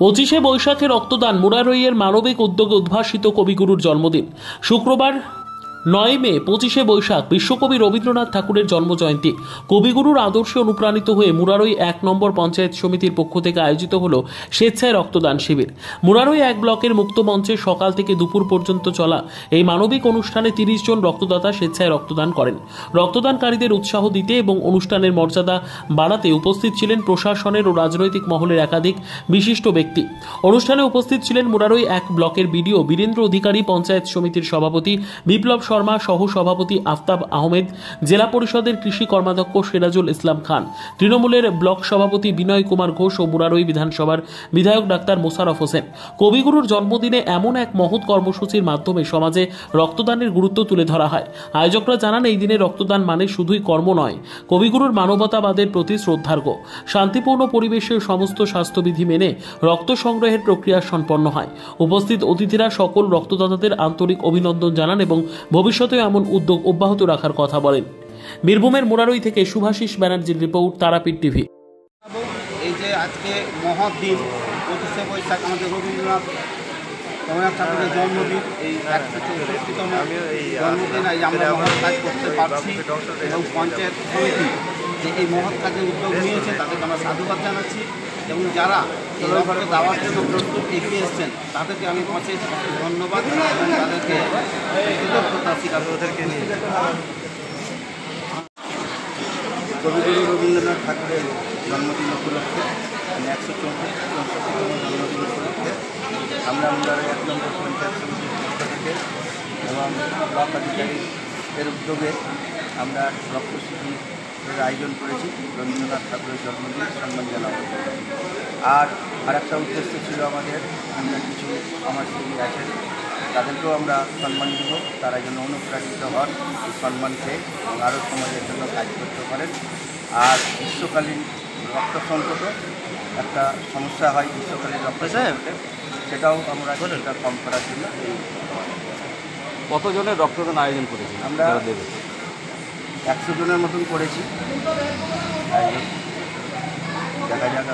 25শে বৈশাখে রক্তদান মুরারইয়ের মানবিক উদ্যোগে উদ্ভাসিত কবিগুরুর জন্মদিন। শুক্রবার 9 মে 25শে বৈশাখ বিশ্বকবি রবীন্দ্রনাথ ঠাকুরের জন্মজয়ন্তী। কবিগুরুর আদর্শে অনুপ্রাণিত হয়ে মুরারই 1 নম্বর পঞ্চায়েত সমিতির পক্ষ থেকে আয়োজিত হলো স্বেচ্ছায় রক্তদান শিবির। মুরারই 1 ব্লকের মুক্ত মঞ্চে সকাল থেকে দুপুর পর্যন্ত চলা এই মানবিক অনুষ্ঠানে 30 জন রক্তদাতা স্বেচ্ছায় রক্তদান করেন। রক্তদানকারীদের উৎসাহ দিতে এবং অনুষ্ঠানের মর্যাদা বাড়াতে উপস্থিত ছিলেন প্রশাসনের ও রাজনৈতিক মহলের একাধিক বিশিষ্ট ব্যক্তি। অনুষ্ঠানে উপস্থিত ছিলেন মুরারই 1 ব্লকের বিডিও বীরেন্দ্র অধিকারী, পঞ্চায়েত সমিতির সভাপতি বিপ্লব শর্মা, সহ সভাপতি আফতাব আহমেদ, জেলা পরিষদের কৃষি কর্মাধ্যক্ষ সিরাজুল ইসলাম খান, তৃণমূলের ব্লক সভাপতি বিনয় কুমার ঘোষ ও মুরারই বিধানসভার বিধায়ক ডাক্তার মোশাররফ হোসেন। কবিগুরুর জন্মদিনে এমন এক মহৎ কর্মসূচির মাধ্যমে সমাজে রক্তদানের গুরুত্ব তুলে ধরা হয়। আয়োজকরা জানান, এই দিনে রক্তদান মানে শুধুই কর্ম নয়, কবিগুরুর মানবতাবাদের প্রতি শ্রদ্ধার্ঘ্য। শান্তিপূর্ণ পরিবেশে সমস্ত স্বাস্থ্যবিধি মেনে রক্ত সংগ্রহের প্রক্রিয়া সম্পন্ন হয়। উপস্থিত অতিথিরা সকল রক্তদাতাদের আন্তরিক অভিনন্দন জানান এবং ভবিষ্যতে এমন উদ্যোগ অব্যাহত রাখার কথা বলেন। বীরভূমের মুরারই থেকে শুভাশিস ব্যানার্জির রিপোর্ট, তারাপীঠ টিভি। এই যে আজকে মহৎ দিন 25শে বৈশাখ আমাদের রবীন্দ্রনাথ ঠাকুরের জন্মদিন, এই 164তম জন্মদিন আজ আমরা মহৎ কাজ করতে পারছি এবং পঞ্চায়েত সমিতি যে এই মহৎ কাজের উদ্যোগ নিয়েছে তাদেরকে আমরা সাধুবাদ জানাচ্ছি এবং যারা এই রক্ত দেওয়ার জন্য প্রস্তুত এগিয়ে এসছেন তাদেরকে আমি পঞ্চায়েত ধন্যবাদ এবং তাদেরকে কৃতজ্ঞতা স্বীকার ওদেরকে নিয়ে। কবিগুরু রবীন্দ্রনাথ ঠাকুরের জন্মদিন উপলক্ষে 164তম জন্মদিন উপলক্ষে আমরা মুরারই 1 নম্বর পঞ্চায়েত সমিতির পক্ষ থেকে এবং ব্লক আধিকারিকের উদ্যোগে আমরা রক্তশিবির আয়োজন করেছি রবীন্দ্রনাথ ঠাকুরের জন্মদিন সম্মান জানাবো। আর একটা উদ্দেশ্য ছিল আমাদের, আমরা কিছু সমাজসেবী আছেন তাদেরকেও আমরা সম্মান দেব, তারা যেন অনুপ্রাণিত হন এই সম্মান পেয়ে এবং আরও সমাজের জন্য কাজ করতে পারেন। আর গ্রীষ্মকালীন রক্ত সংকটও একটা সমস্যা হয়, গ্রীষ্মকালীন রক্ত সংকটে, সেটাও আমরা সেটা কম করার জন্য এই কতজনের রক্তদান আয়োজন করেছি আমরা 100 জনের মতন করেছি আয়োজন। দেখা যাক